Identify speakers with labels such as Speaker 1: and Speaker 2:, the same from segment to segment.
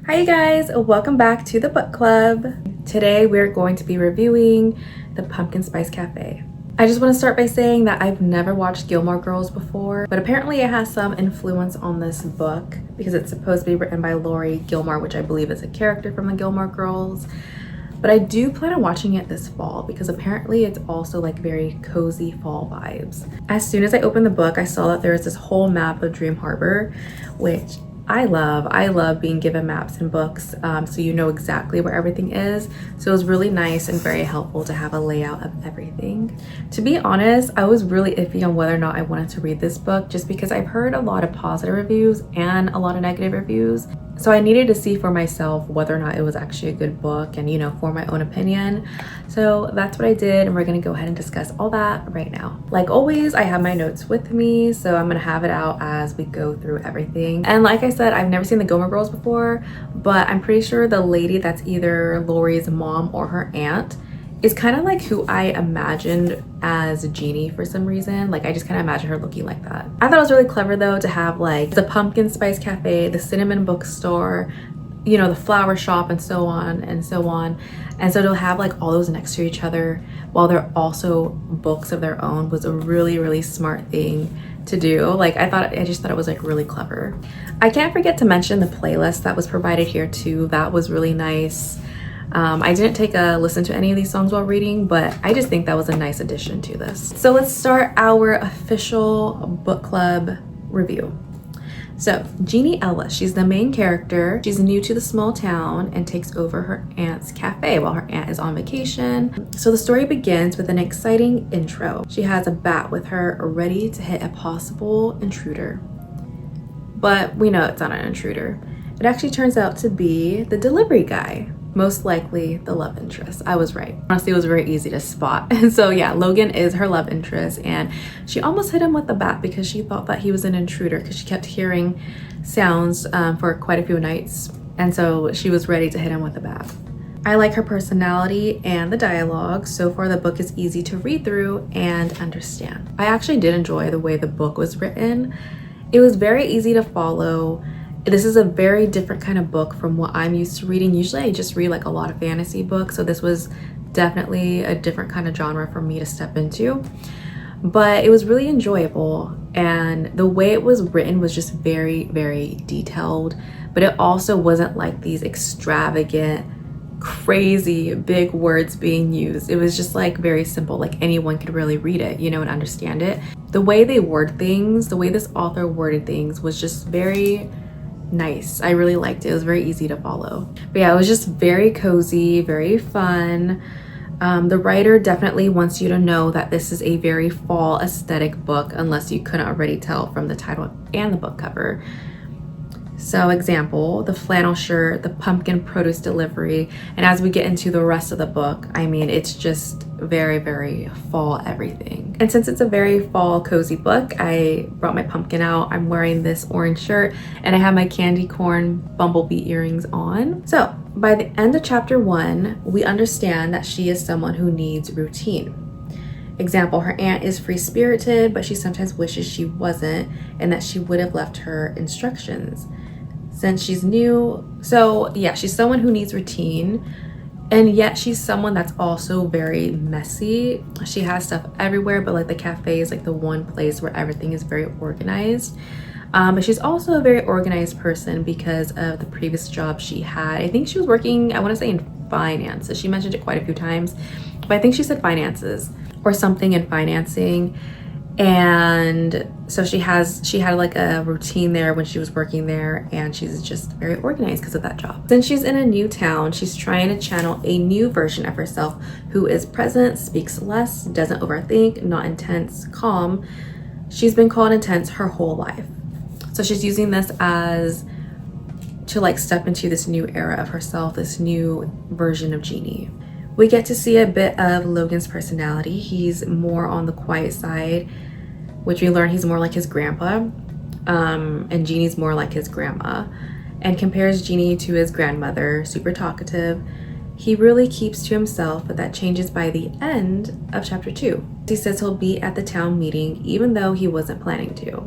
Speaker 1: Hi you guys, welcome back to the book club. Today we're going to be reviewing the Pumpkin Spice Cafe. I just want to start by saying that I've never watched Gilmore Girls before, but apparently it has some influence on this book because it's supposed to be written by Lori Gilmore, which I believe is a character from the Gilmore Girls. But I do plan on watching it this fall because apparently it's also like very cozy fall vibes. As soon as I opened the book, I saw that there is this whole map of Dream Harbor, which I love being given maps in books, so you know exactly where everything is. So it was really nice and very helpful to have a layout of everything. To be honest, I was really iffy on whether or not I wanted to read this book just because I've heard a lot of positive reviews and a lot of negative reviews. So I needed to see for myself whether or not it was actually a good book and, you know, form my own opinion. So that's what I did, and we're gonna go ahead and discuss all that right now. Like always, I have my notes with me, so I'm gonna have it out as we go through everything. And like I said, I've never seen the Gilmore Girls before, but I'm pretty sure the lady that's either Lori's mom or her aunt is kind of like who I imagined as Jeannie for some reason. Like I just kind of imagine her looking like that. I thought it was really clever though to have like the Pumpkin Spice Cafe, the Cinnamon Bookstore, you know, the flower shop and so on and so on. And so to have like all those next to each other while they're also books of their own was a really smart thing to do. Like I just thought it was like really clever. I can't forget to mention the playlist that was provided here too. That was really nice. I didn't take a listen to any of these songs while reading, but I just think that was a nice addition to this. So let's start our official book club review. So Jeannie Ellis, she's the main character. She's new to the small town and takes over her aunt's cafe while her aunt is on vacation. So the story begins with an exciting intro. She has a bat with her ready to hit a possible intruder. But we know it's not an intruder. It actually turns out to be the delivery guy. Most likely the love interest. I was right. Honestly, it was very easy to spot. And so yeah, Logan is her love interest, and she almost hit him with the bat because she thought that he was an intruder because she kept hearing sounds for quite a few nights. And so she was ready to hit him with the bat. I like her personality and the dialogue. So far the book is easy to read through and understand. I actually did enjoy the way the book was written. It was very easy to follow. This is a very different kind of book from what I'm used to reading. Usually I just read like a lot of fantasy books, so this was definitely a different kind of genre for me to step into. But it was really enjoyable, and the way it was written was just very detailed, but it also wasn't like these extravagant, crazy big words being used. It was just like very simple, like anyone could really read it, you know, and understand it. The way they word things, the way this author worded things was just very nice. I really liked it. It was very easy to follow. But yeah, it was just very cozy, very fun. The writer definitely wants you to know that this is a very fall aesthetic book, unless you couldn't already tell from the title and the book cover. So example, the flannel shirt, the pumpkin produce delivery, and as we get into the rest of the book, I mean, it's just very fall everything. And since it's a very fall cozy book, I brought my pumpkin out. I'm wearing this orange shirt and I have my candy corn bumblebee earrings on. So by the end of chapter 1, we understand that she is someone who needs routine. Example, her aunt is free-spirited, but she sometimes wishes she wasn't and that she would have left her instructions. Since she's new, so yeah, she's someone who needs routine, and yet she's someone that's also very messy. She has stuff everywhere, but like the cafe is like the one place where everything is very organized. But she's also a very organized person because of the previous job she had. I think she was working, I want to say in finances. She mentioned it quite a few times, but I think she said finances or something in financing. And so she had like a routine there when she was working there, and she's just very organized because of that job. Since she's in a new town, she's trying to channel a new version of herself who is present, speaks less, doesn't overthink, not intense, calm. She's been called intense her whole life. So she's using this as to like step into this new era of herself, this new version of Jeannie. We get to see a bit of Logan's personality. He's more on the quiet side, which we learn he's more like his grandpa, and Jeannie's more like his grandma, and compares Jeannie to his grandmother, super talkative. He really keeps to himself, but that changes by the end of chapter 2. He says he'll be at the town meeting even though he wasn't planning to,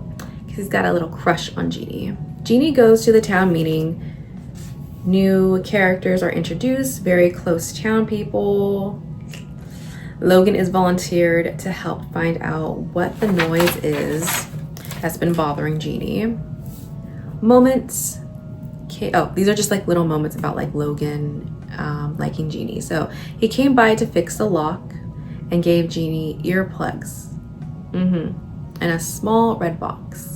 Speaker 1: because he's got a little crush on Jeannie. Jeannie goes to the town meeting New characters are introduced, very close town people. Logan is volunteered to help find out what the noise is that's been bothering Jeannie. Moments. Okay, oh, these are just like little moments about like Logan liking Jeannie. So he came by to fix the lock and gave Jeannie earplugs in a small red box.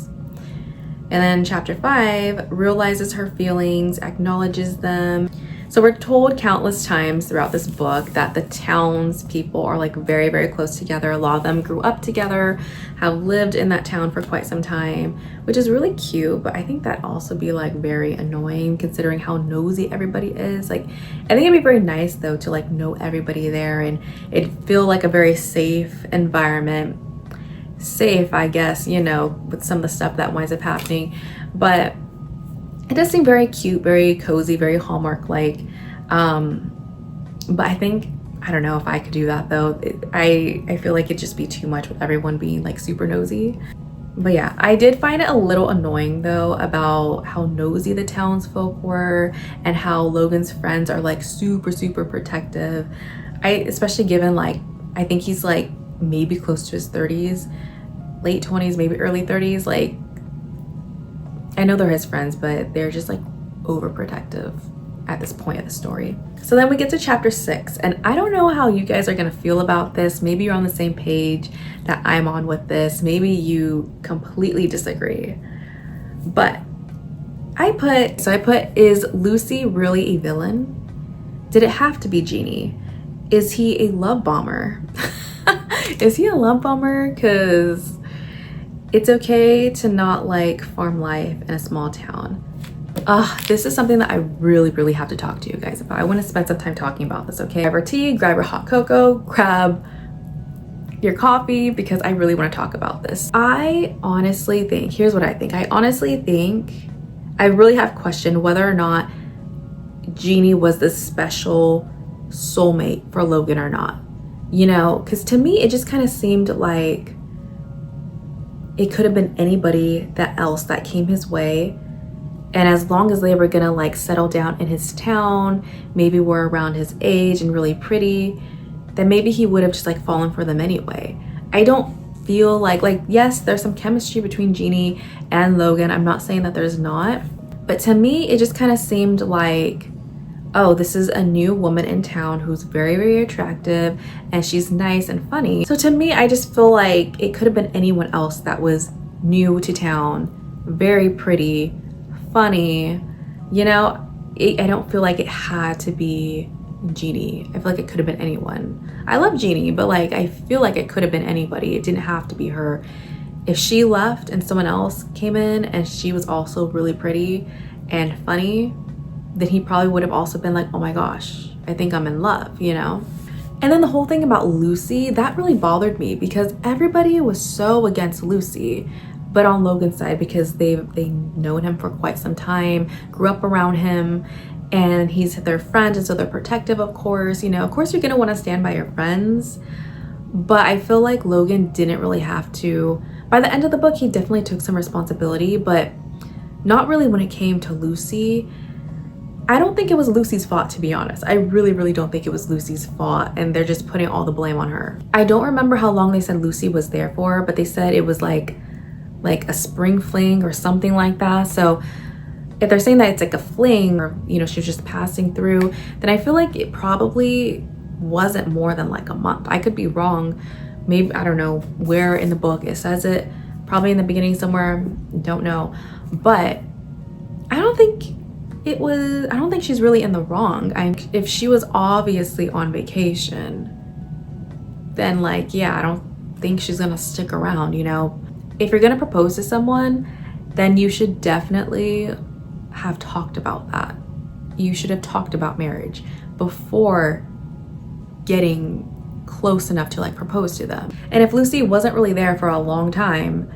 Speaker 1: And then chapter 5 realizes her feelings, acknowledges them. So we're told countless times throughout this book that the townspeople are like very, very close together. A lot of them grew up together, have lived in that town for quite some time, which is really cute. But I think that also be like very annoying considering how nosy everybody is. Like, I think it'd be very nice though to like know everybody there and it'd feel like a very safe environment. Safe, I guess, you know, with some of the stuff that winds up happening. But it does seem very cute, very cozy, very Hallmark-like. But I think, I don't know if I could do that though. I feel like it'd just be too much with everyone being like super nosy. But yeah, I did find it a little annoying though about how nosy the townsfolk were and how Logan's friends are like super, super protective. Especially given like, I think he's like maybe close to his 30s, late 20s, maybe early 30s. Like, I know they're his friends, but they're just like overprotective at this point of the story. So then we get to chapter 6, and I don't know how you guys are gonna feel about this. Maybe you're on the same page that I'm on with this. Maybe you completely disagree. But I put, is Lucy really a villain? Did it have to be Jeannie? Is he a love bomber? Is he a love bomber? Because it's okay to not like farm life in a small town. This is something that I really have to talk to you guys about. I want to spend some time talking about this, okay? Grab your tea, grab your hot cocoa, grab your coffee, because I really want to talk about this. I honestly think, here's what I think. I honestly think, I really have questioned whether or not Jeannie was the special soulmate for Logan or not. You know, because to me, it just kind of seemed like it could have been anybody else that came his way. And as long as they were gonna like settle down in his town, maybe were around his age and really pretty, then maybe he would have just like fallen for them anyway. I don't feel like yes, there's some chemistry between Jeannie and Logan. I'm not saying that there's not. But to me, it just kind of seemed like, oh, this is a new woman in town who's very, very attractive and she's nice and funny. So to me, I just feel like it could have been anyone else that was new to town, very pretty, funny. You know, I don't feel like it had to be Jeannie. I feel like it could have been anyone. I love Jeannie, but like I feel like it could have been anybody. It didn't have to be her. If she left and someone else came in and she was also really pretty and funny, then he probably would have also been like, oh my gosh, I think I'm in love, you know? And then the whole thing about Lucy, that really bothered me because everybody was so against Lucy, but on Logan's side because they've known him for quite some time, grew up around him, and he's their friend, and so they're protective, of course. You know, of course you're gonna wanna stand by your friends, but I feel like Logan didn't really have to. By the end of the book, he definitely took some responsibility, but not really when it came to Lucy. I don't think it was Lucy's fault, to be honest. I really don't think it was Lucy's fault, and they're just putting all the blame on her. I don't remember how long they said Lucy was there for, but they said it was like a spring fling or something like that. So if they're saying that it's like a fling, or you know, she was just passing through, then I feel like it probably wasn't more than like a month. I could be wrong. Maybe, I don't know where in the book it says it, probably in the beginning somewhere, don't know. But I don't think she's really in the wrong. If she was obviously on vacation, then like, yeah, I don't think she's gonna stick around, you know? If you're gonna propose to someone, then you should definitely have talked about that. You should have talked about marriage before getting close enough to like propose to them. And if Lucy wasn't really there for a long time,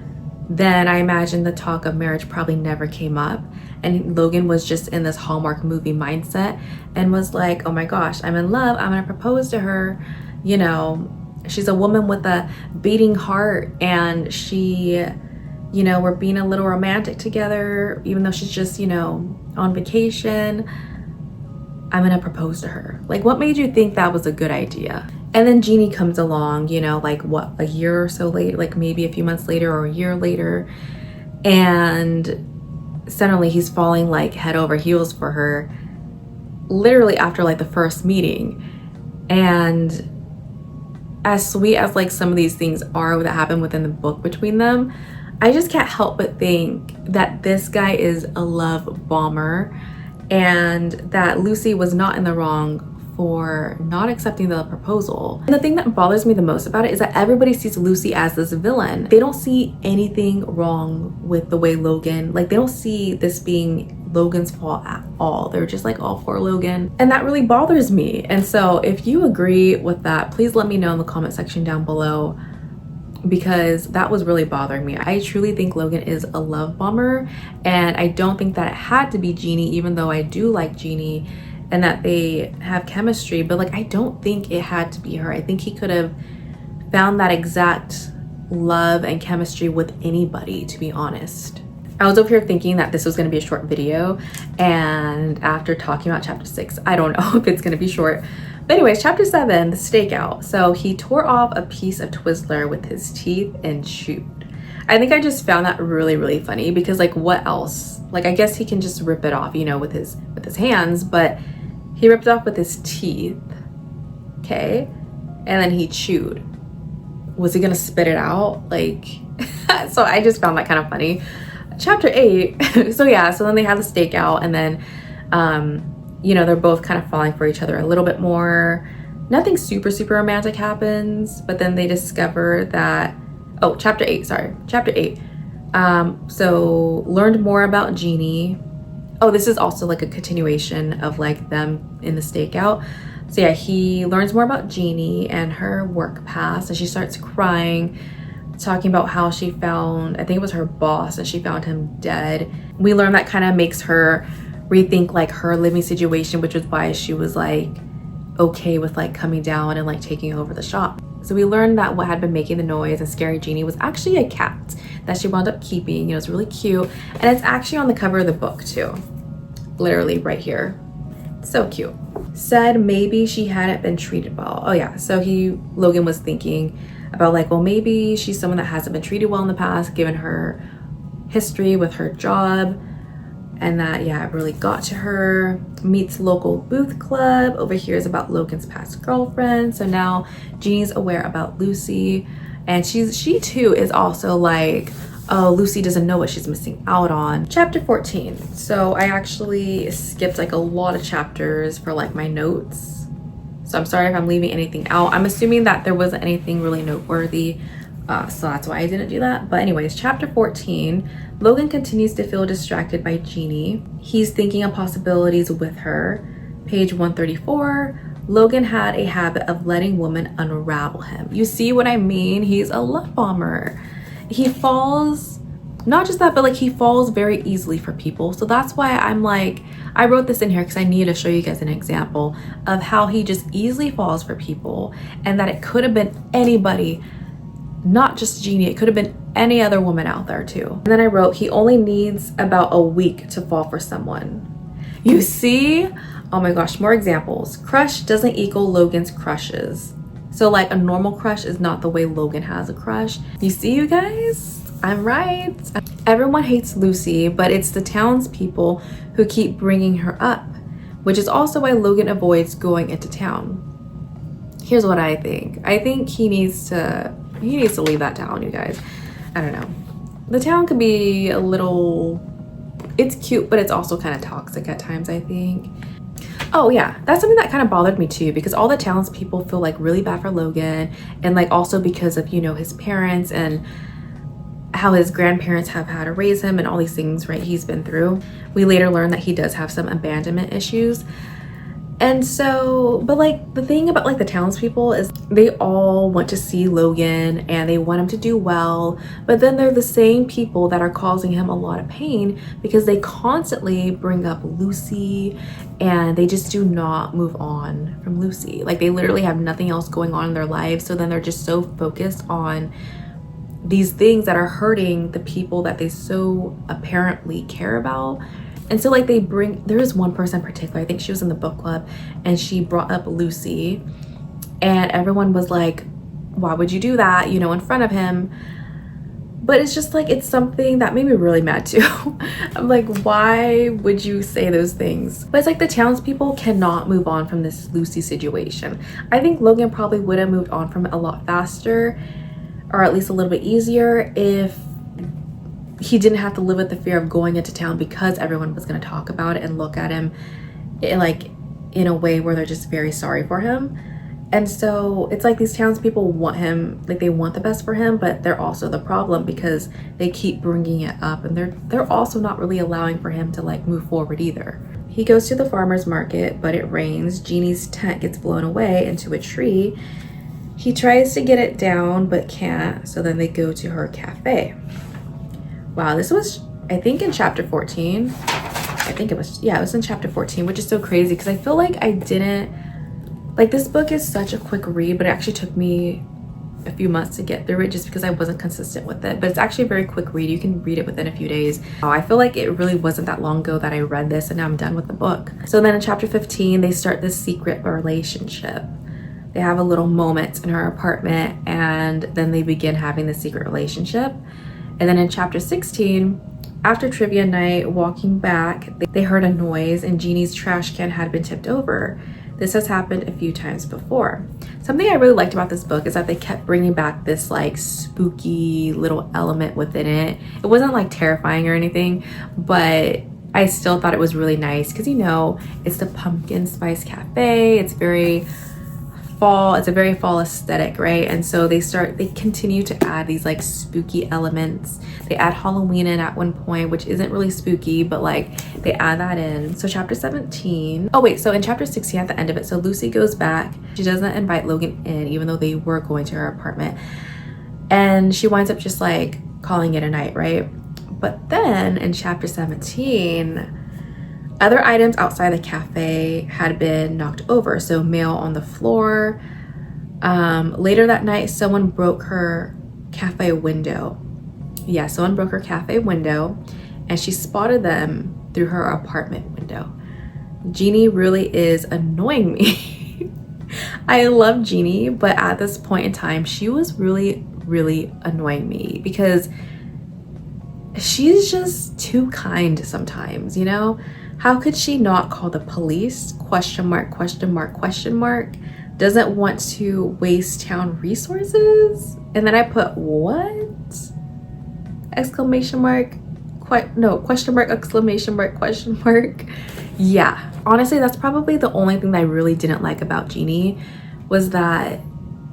Speaker 1: then I imagine the talk of marriage probably never came up. And Logan was just in this Hallmark movie mindset and was like, oh my gosh, I'm in love, I'm gonna propose to her. You know, she's a woman with a beating heart, and she, you know, we're being a little romantic together, even though she's just, you know, on vacation. I'm gonna propose to her. Like, what made you think that was a good idea? And then Jeannie comes along, you know, like what, a year or so later, like maybe a few months later or a year later, and suddenly he's falling like head over heels for her, literally after like the first meeting. And as sweet as like some of these things are that happen within the book between them, I just can't help but think that this guy is a love bomber, and that Lucy was not in the wrong for not accepting the proposal. And the thing that bothers me the most about it is that everybody sees Lucy as this villain. They don't see anything wrong with the way Logan, like they don't see this being Logan's fault at all. They're just like all for Logan, and that really bothers me. And so if you agree with that, please let me know in the comment section down below, because that was really bothering me. I truly think Logan is a love bomber, and I don't think that it had to be Jeannie, even though I do like Jeannie and that they have chemistry, but like I don't think it had to be her. I think he could have found that exact love and chemistry with anybody, to be honest. I was over here thinking that this was going to be a short video, and after talking about chapter 6, I don't know if it's going to be short. But anyways, chapter 7, the stakeout. So he tore off a piece of Twizzler with his teeth and chewed. I think I just found that really, really funny, because like what else? Like I guess he can just rip it off, you know, with his hands, but he ripped it off with his teeth. Okay. And then he chewed. Was he gonna spit it out? Like, so I just found that kind of funny. Chapter 8. So yeah, so then they have the stakeout, and then you know, they're both kind of falling for each other a little bit more. Nothing super romantic happens, but then they discover that, oh, chapter 8, so learned more about Jeannie. Oh, this is also like a continuation of like them in the stakeout. So yeah, he learns more about Jeannie and her work past, and she starts crying, talking about how she found, I think it was her boss, and she found him dead. We learn that kind of makes her rethink like her living situation, which is why she was like okay with like coming down and like taking over the shop. So we learned that what had been making the noise and scaring Jeannie was actually a cat that she wound up keeping. You know, it's really cute, and it's actually on the cover of the book too, literally right here. So cute. Said maybe she hadn't been treated well. Oh yeah, so Logan was thinking about like, well, maybe she's someone that hasn't been treated well in the past, given her history with her job, and that, yeah, it really got to her. Meets local booth club, overhears about Logan's past girlfriend. So now Jeannie's aware about Lucy, and she too is also like, oh, Lucy doesn't know what she's missing out on. Chapter 14. So I actually skipped like a lot of chapters for like my notes, so I'm sorry if I'm leaving anything out. I'm assuming that there wasn't anything really noteworthy, so that's why I didn't do that. But anyways, chapter 14, Logan continues to feel distracted by Jeannie. He's thinking of possibilities with her. Page 134, Logan had a habit of letting women unravel him. You see what I mean? He's a love bomber. He falls, not just that, but like he falls very easily for people. So that's why I'm like, I wrote this in here because I needed to show you guys an example of how he just easily falls for people, and that it could have been anybody, not just Jeannie. It could have been any other woman out there too. And then I wrote, he only needs about a week to fall for someone. You see? Oh my gosh, more examples. Crush doesn't equal Logan's crushes. So like a normal crush is not the way Logan has a crush. You see, you guys? I'm right. Everyone hates Lucy, but it's the townspeople who keep bringing her up, which is also why Logan avoids going into town. Here's what I think. I think he needs to leave that town, you guys. I don't know. The town could be a little, it's cute, but it's also kind of toxic at times, I think. Oh yeah, that's something that kind of bothered me too, because all the townspeople feel like really bad for Logan, and like also because of, you know, his parents and how his grandparents have had to raise him and all these things, right, he's been through. We later learn that he does have some abandonment issues. And so, but like the thing about like the townspeople is they all want to see Logan and they want him to do well, but then they're the same people that are causing him a lot of pain because they constantly bring up Lucy, and they just do not move on from Lucy. Like they literally have nothing else going on in their lives, so then they're just so focused on these things that are hurting the people that they so apparently care about, And so like there was one person in particular, I think she was in the book club, and she brought up Lucy, and everyone was like, why would you do that, you know, in front of him? But it's just like, it's something that made me really mad too. I'm like, why would you say those things? But it's like the townspeople cannot move on from this Lucy situation. I think Logan probably would have moved on from it a lot faster, or at least a little bit easier, if he didn't have to live with the fear of going into town because everyone was going to talk about it and look at him in a way where they're just very sorry for him. And so it's like these townspeople want him, like they want the best for him, but they're also the problem because they keep bringing it up, and they're also not really allowing for him to like move forward either. He goes to the farmer's market, but it rains. Jeannie's tent gets blown away into a tree. He tries to get it down but can't, so then they go to her cafe. Wow, this was, I think, in chapter 14. I think it was, yeah, it was in chapter 14, which is so crazy because I feel like I didn't, like, this book is such a quick read, but it actually took me a few months to get through it just because I wasn't consistent with it. But it's actually a very quick read. You can read it within a few days. I feel like it really wasn't that long ago that I read this, and now I'm done with the book. So then in chapter 15, they start this secret relationship. They have a little moment in her apartment, and then they begin having this secret relationship. And then in chapter 16, after trivia night, walking back, they heard a noise and Jeannie's trash can had been tipped over. This has happened a few times before. Something I really liked about this book is that they kept bringing back this like spooky little element within it. It wasn't like terrifying or anything, but I still thought it was really nice because, you know, it's the pumpkin spice cafe. It's very fall, it's a very fall aesthetic, right? And so they continue to add these like spooky elements. They add Halloween in at one point, which isn't really spooky, but like they add that in. So chapter 17, oh wait, so in chapter 16 at the end of it, so Lucy goes back. She doesn't invite Logan in, even though they were going to her apartment, and she winds up just like calling it a night, right? But then in chapter 17, other items outside the cafe had been knocked over, so mail on the floor. Later that night, someone broke her cafe window. Yeah, someone broke her cafe window, and she spotted them through her apartment window. Jeannie really is annoying me. I love Jeannie, but at this point in time, she was really, really annoying me because she's just too kind sometimes, you know? How could she not call the police? Question mark, question mark, question mark. Doesn't want to waste town resources. And then I put, what? Exclamation mark. No, question mark, exclamation mark, question mark. Yeah, honestly, that's probably the only thing that I really didn't like about Jeannie, was that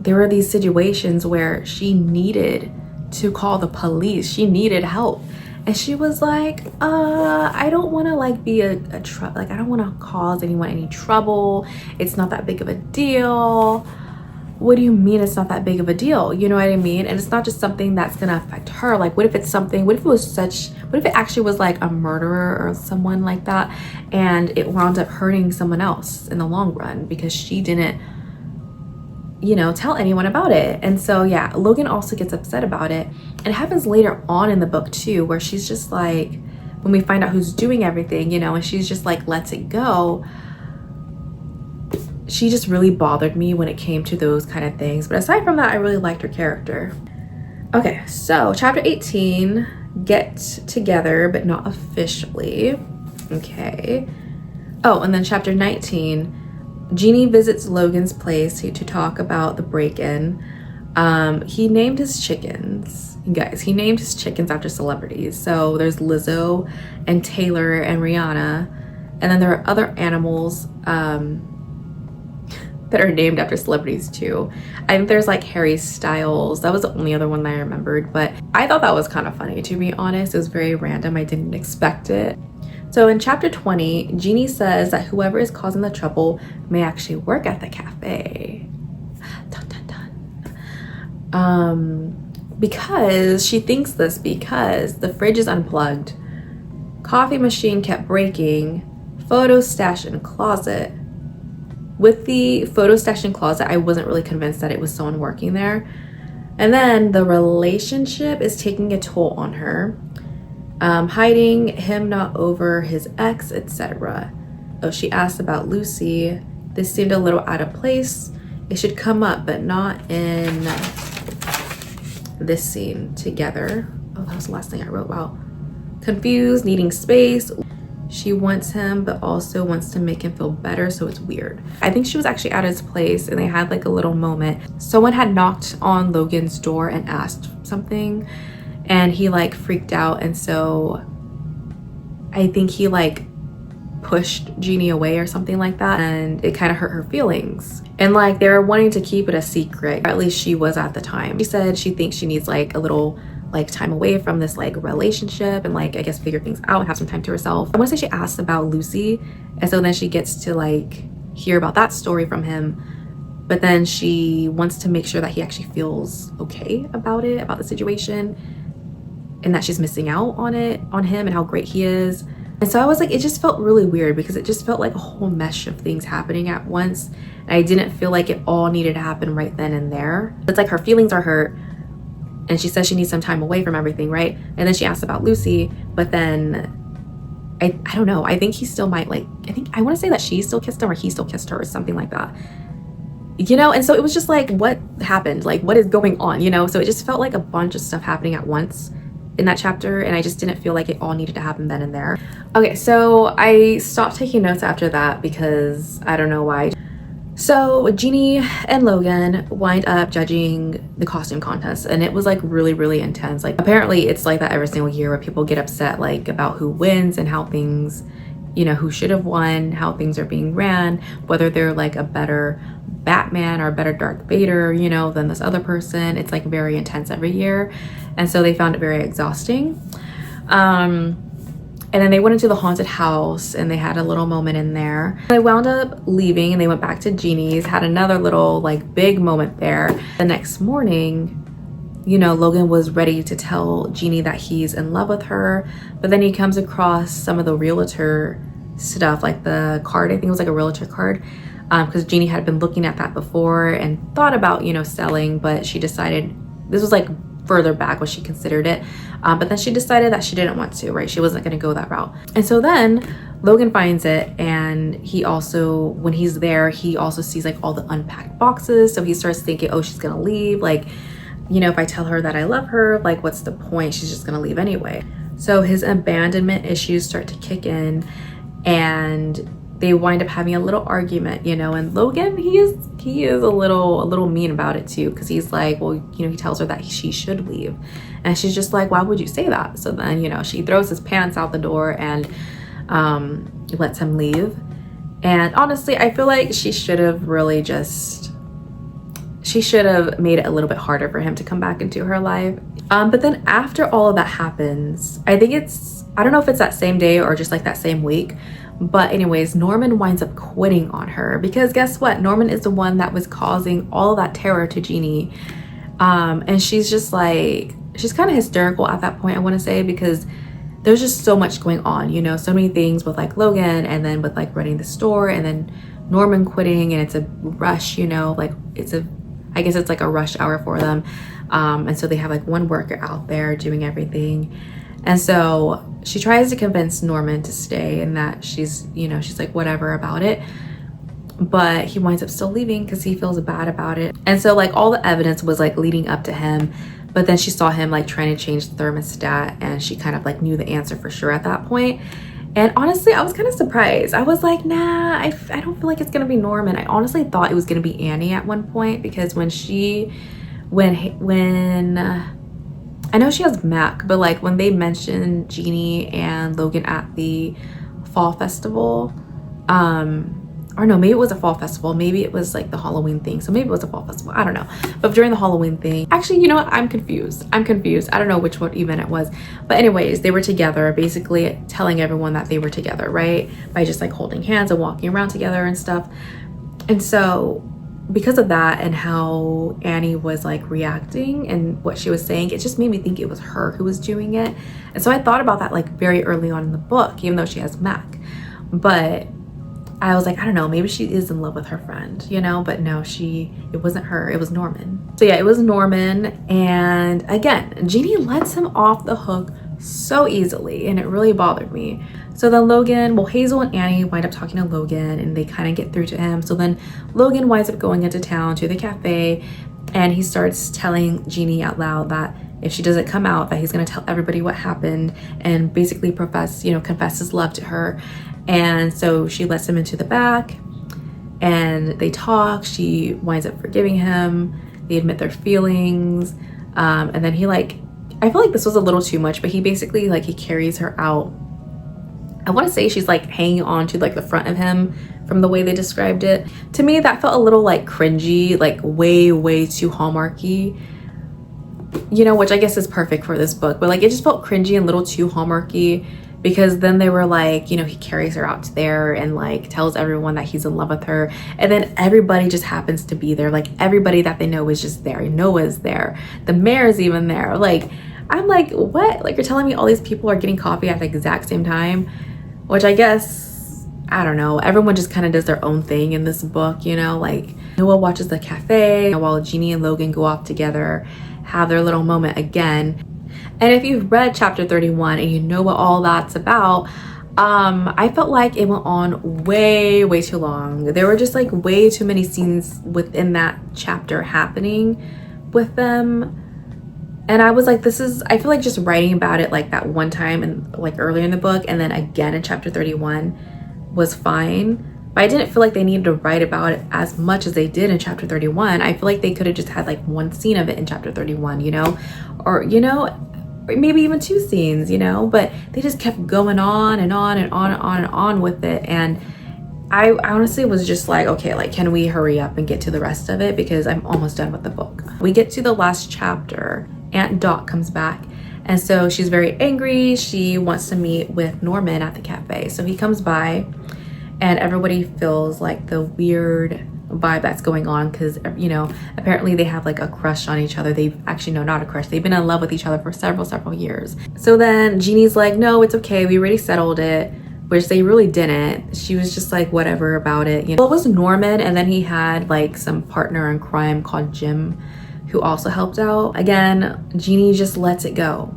Speaker 1: there were these situations where she needed to call the police. She needed help. And she was like, I don't want to like be I don't want to cause anyone any trouble. It's not that big of a deal. What do you mean it's not that big of a deal? You know what I mean? And it's not just something that's going to affect her. Like, what if it's something, what if it actually was like a murderer or someone like that, and it wound up hurting someone else in the long run because she didn't, you know, tell anyone about it. And so yeah, Logan also gets upset about it. And it happens later on in the book too, where she's just like, when we find out who's doing everything, you know, and she's just like lets it go. She just really bothered me when it came to those kind of things. But aside from that, I really liked her character. Okay, so chapter 18, get together but not officially. Okay. Oh, and then chapter 19, Jeannie visits Logan's place to talk about the break-in. He named his chickens. You guys, he named his chickens after celebrities. So there's Lizzo and Taylor and Rihanna. And then there are other animals that are named after celebrities too. I think there's like Harry Styles. That was the only other one that I remembered. But I thought that was kind of funny, to be honest. It was very random. I didn't expect it. So in chapter 20, Jeannie says that whoever is causing the trouble may actually work at the cafe. Dun, dun, dun. Because she thinks this because the fridge is unplugged, coffee machine kept breaking, photo stash in closet. With the photo stash in closet, I wasn't really convinced that it was someone working there. And then the relationship is taking a toll on her. hiding him not over his ex, etc. So she asked about Lucy. This seemed a little out of place. It should come up, but not in this scene together. Oh, that was the last thing I wrote. Wow. Confused, needing space. She wants him, but also wants to make him feel better, so it's weird. I think she was actually at his place and they had like a little moment. Someone had knocked on Logan's door and asked something, and he like freaked out, and so I think he like pushed Jeannie away or something like that, and it kind of hurt her feelings. And like they were wanting to keep it a secret, or at least she was at the time. She said she thinks she needs like a little like time away from this like relationship and like I guess figure things out and have some time to herself. I want to say she asked about Lucy, and so then she gets to like hear about that story from him, but then she wants to make sure that he actually feels okay about it, about the situation, and that she's missing out on him and how great he is. And so I was like, it just felt really weird because it just felt like a whole mesh of things happening at once, and I didn't feel like it all needed to happen right then and there. It's like her feelings are hurt, and she says she needs some time away from everything, right? And then she asked about Lucy, but then I don't know. I think he still might like, I want to say that she still kissed him or he still kissed her or something like that. You know, and so it was just like, what happened? Like, what is going on? You know, so it just felt like a bunch of stuff happening at once in that chapter, and I just didn't feel like it all needed to happen then and there. Okay, so I stopped taking notes after that because I don't know why. So Jeannie and Logan wind up judging the costume contest, and it was like really intense. Like apparently it's like that every single year where people get upset like about who wins and how things, you know, who should have won, how things are being ran, whether they're like a better Batman or a better Darth Vader, you know, than this other person. It's like very intense every year, and so they found it very exhausting. And then they went into the haunted house and they had a little moment in there. They wound up leaving and they went back to Jeannie's, had another little like big moment there. The next morning, you know, Logan was ready to tell Jeannie that he's in love with her, but then he comes across some of the realtor stuff, like the card, I think it was like a realtor card, because Jeannie had been looking at that before and thought about, you know, selling, but she decided, this was like further back when she considered it, but then she decided that she didn't want to, right? She wasn't going to go that route. And so then Logan finds it, and he also, when he's there, he also sees like all the unpacked boxes, so he starts thinking, oh, she's gonna leave, like, you know, if I tell her that I love her, like what's the point? She's just gonna leave anyway. So his abandonment issues start to kick in, and they wind up having a little argument, you know, and Logan, he is a little mean about it too, because he's like, well, you know, he tells her that she should leave, and she's just like, why would you say that? So then, you know, she throws his pants out the door and lets him leave. And honestly, I feel like she should have made it a little bit harder for him to come back into her life. But then after all of that happens, I don't know if it's that same day or just like that same week, but anyways, Norman winds up quitting on her, because guess what? Norman is the one that was causing all that terror to Jeannie. And she's just like, she's kind of hysterical at that point, I want to say, because there's just so much going on, you know, so many things with like Logan, and then with like running the store, and then Norman quitting, and it's a rush, you know, like I guess it's like a rush hour for them. And so they have like one worker out there doing everything. And so she tries to convince Norman to stay, and that she's, you know, she's like whatever about it, but he winds up still leaving because he feels bad about it. And so like all the evidence was like leading up to him, but then she saw him like trying to change the thermostat, and she kind of like knew the answer for sure at that point. And honestly, I was kind of surprised. I was like, nah, I don't feel like it's gonna be Norman. I honestly thought it was gonna be Annie at one point, because when I know she has Mac, but like when they mentioned Jeannie and Logan at the fall festival, or no, maybe it was a fall festival, maybe it was like the Halloween thing, so maybe it was a fall festival, I don't know. But during the Halloween thing, actually, you know what, I'm confused. I don't know which one event it was, but anyways, they were together, basically telling everyone that they were together, right, by just like holding hands and walking around together and stuff. And so because of that and how Annie was like reacting and what she was saying, it just made me think it was her who was doing it. And so I thought about that like very early on in the book, even though she has Mac. But I was like, I don't know, maybe she is in love with her friend, you know, but no, it wasn't her, it was Norman. So yeah, it was Norman. And again, Jeannie lets him off the hook so easily, and it really bothered me. So then Logan, well, Hazel and Annie wind up talking to Logan, and they kind of get through to him. So then Logan winds up going into town to the cafe, and he starts telling Jeannie out loud that if she doesn't come out, that he's going to tell everybody what happened and basically confess his love to her. And so she lets him into the back, and they talk. She winds up forgiving him. They admit their feelings, and then he I feel like this was a little too much, but he basically he carries her out. I want to say she's hanging on to the front of him from the way they described it. To me, that felt a little cringy, way too Hallmarky, you know, which I guess is perfect for this book, but it just felt cringy and a little too Hallmarky, because then they were you know, he carries her out there and tells everyone that he's in love with her, and then everybody just happens to be there. Everybody that they know is just there. Noah's there, the mayor's even there. I'm what? You're telling me all these people are getting coffee at the exact same time? Which I guess, I don't know, everyone just kind of does their own thing in this book, you know. Noah watches the cafe while Jeannie and Logan go off together, have their little moment again. And if you've read chapter 31 and you know what all that's about, I felt like it went on way too long. There were just way too many scenes within that chapter happening with them. And I was I feel just writing about it that one time and earlier in the book, and then again in chapter 31 was fine. But I didn't feel they needed to write about it as much as they did in chapter 31. I feel they could have just had one scene of it in chapter 31, you know, or, you know, or maybe even 2 scenes, you know, but they just kept going on and on and on and on and on with it. And I honestly was just okay, can we hurry up and get to the rest of it, because I'm almost done with the book. We get to the last chapter. Aunt Dot comes back, and so she's very angry. She wants to meet with Norman at the cafe. So he comes by, and everybody feels the weird vibe that's going on, because, you know, apparently they have a crush on each other. They've actually, no, not a crush, they've been in love with each other for several years. So then Jeannie's no, it's okay, we already settled it, which they really didn't. She was just whatever about it, you know. Well, it was Norman, and then he had some partner in crime called Jim, who also helped out. Again, Jeannie just lets it go.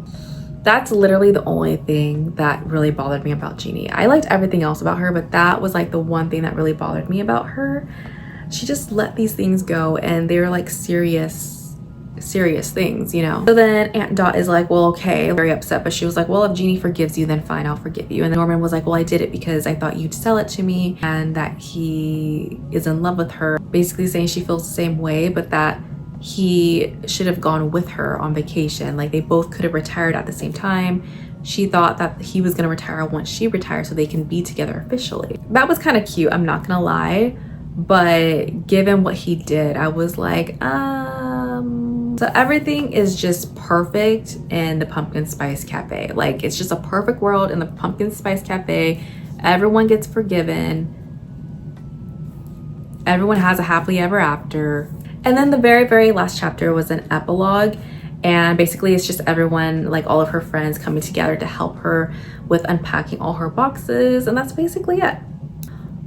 Speaker 1: That's literally the only thing that really bothered me about Jeannie. I liked everything else about her, but that was the one thing that really bothered me about her. She just let these things go, and they were serious things, you know. So then Aunt Dot is well, okay, very upset, but she was well, if Jeannie forgives you, then fine, I'll forgive you. And then Norman was well, I did it because I thought you'd sell it to me, and that he is in love with her, basically saying she feels the same way, but that he should have gone with her on vacation. They both could have retired at the same time. She thought that he was going to retire once she retired so they can be together officially. That was kind of cute, I'm not gonna lie, but given what he did, I was So everything is just perfect in the Pumpkin Spice Cafe. It's just a perfect world in the Pumpkin Spice Cafe. Everyone gets forgiven. Everyone has a happily ever after. And then the very last chapter was an epilogue, and basically it's just everyone, all of her friends, coming together to help her with unpacking all her boxes, and that's basically it.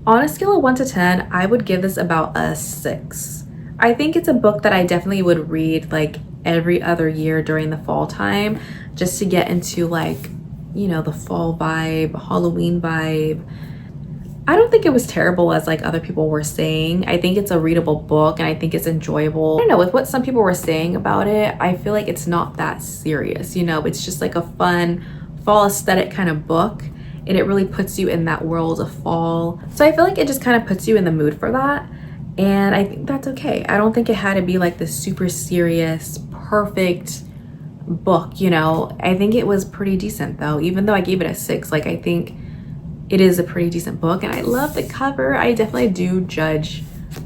Speaker 1: On a scale of 1 to 10, I would give this about a 6. I think it's a book that I definitely would read every other year during the fall time, just to get into you know, the fall vibe, Halloween vibe. I don't think it was terrible as other people were saying. I think it's a readable book, and I think it's enjoyable. I don't know, with what some people were saying about it, I feel it's not that serious, you know. It's just a fun fall aesthetic kind of book, and it really puts you in that world of fall. So I feel it just kind of puts you in the mood for that, and I think that's okay. I don't think it had to be this super serious, perfect book, you know. I think it was pretty decent though, even though I gave it a 6. I think it is a pretty decent book, and I love the cover. I definitely do judge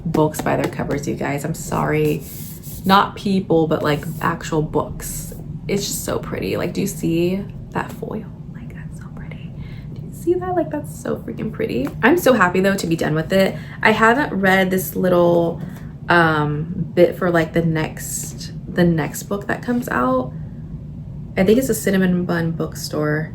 Speaker 1: books by their covers, you guys. I'm sorry. Not people, but actual books. It's just so pretty. Do you see that foil? That's so pretty. Do you see that? That's so freaking pretty. I'm so happy though to be done with it. I haven't read this little bit for the next book that comes out. I think it's a Cinnamon Bun Bookstore.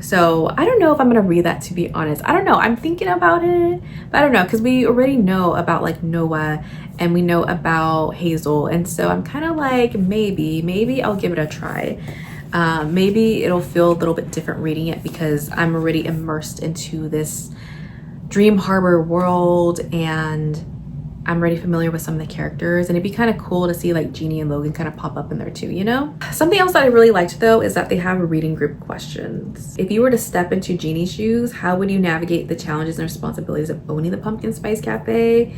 Speaker 1: So I don't know if I'm gonna read that, to be honest. I don't know, I'm thinking about it, but I don't know, because we already know about Noah, and we know about Hazel, and so I'm kind of maybe I'll give it a try. Maybe it'll feel a little bit different reading it because I'm already immersed into this Dream Harbor world and I'm already familiar with some of the characters, and it'd be kind of cool to see like Jeannie and Logan kind of pop up in there too, you know? Something else that I really liked though is that they have reading group questions. If you were to step into Jeannie's shoes, how would you navigate the challenges and responsibilities of owning the Pumpkin Spice Cafe?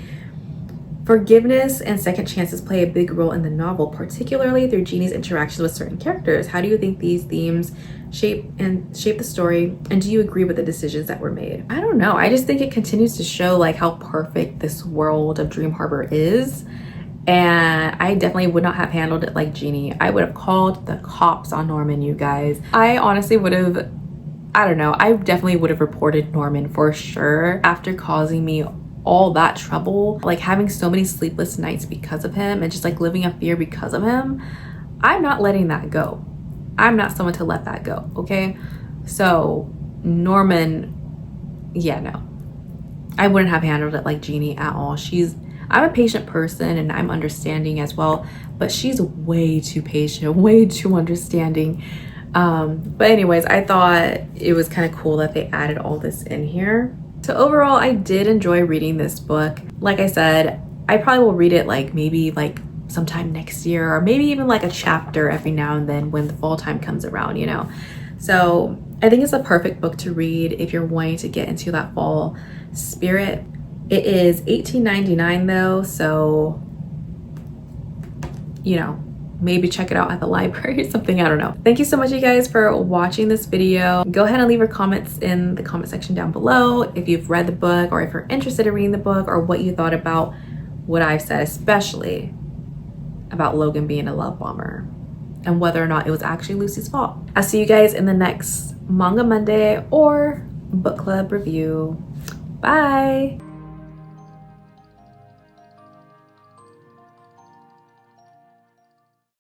Speaker 1: Forgiveness and second chances play a big role in the novel, particularly through Jeannie's interactions with certain characters. How do you think these themes shape the story, and do you agree with the decisions that were made? I don't know. I just think it continues to show like how perfect this world of Dream Harbor is, and I definitely would not have handled it like Jeannie. I would have called the cops on Norman, you guys. I honestly would have, I don't know, I definitely would have reported Norman for sure after causing me all that trouble, like having so many sleepless nights because of him and just like living in fear because of him. I'm not letting that go. I'm not someone to let that go, okay? So Norman, yeah, no, I wouldn't have handled it like Jeannie at all. I'm a patient person and I'm understanding as well, but she's way too patient, way too understanding. But anyways, I thought it was kind of cool that they added all this in here. So overall, I did enjoy reading this book. Like I said, I probably will read it like maybe like sometime next year, or maybe even like a chapter every now and then when the fall time comes around, you know? So I think it's a perfect book to read if you're wanting to get into that fall spirit. It is $18.99 though, so, you know, maybe check it out at the library or something, I don't know. Thank you so much, you guys, for watching this video. Go ahead and leave your comments in the comment section down below if you've read the book, or if you're interested in reading the book, or what you thought about what I've said, especially about Logan being a love bomber and whether or not it was actually Lucy's fault. I'll see you guys in the next Manga Monday or book club review. Bye.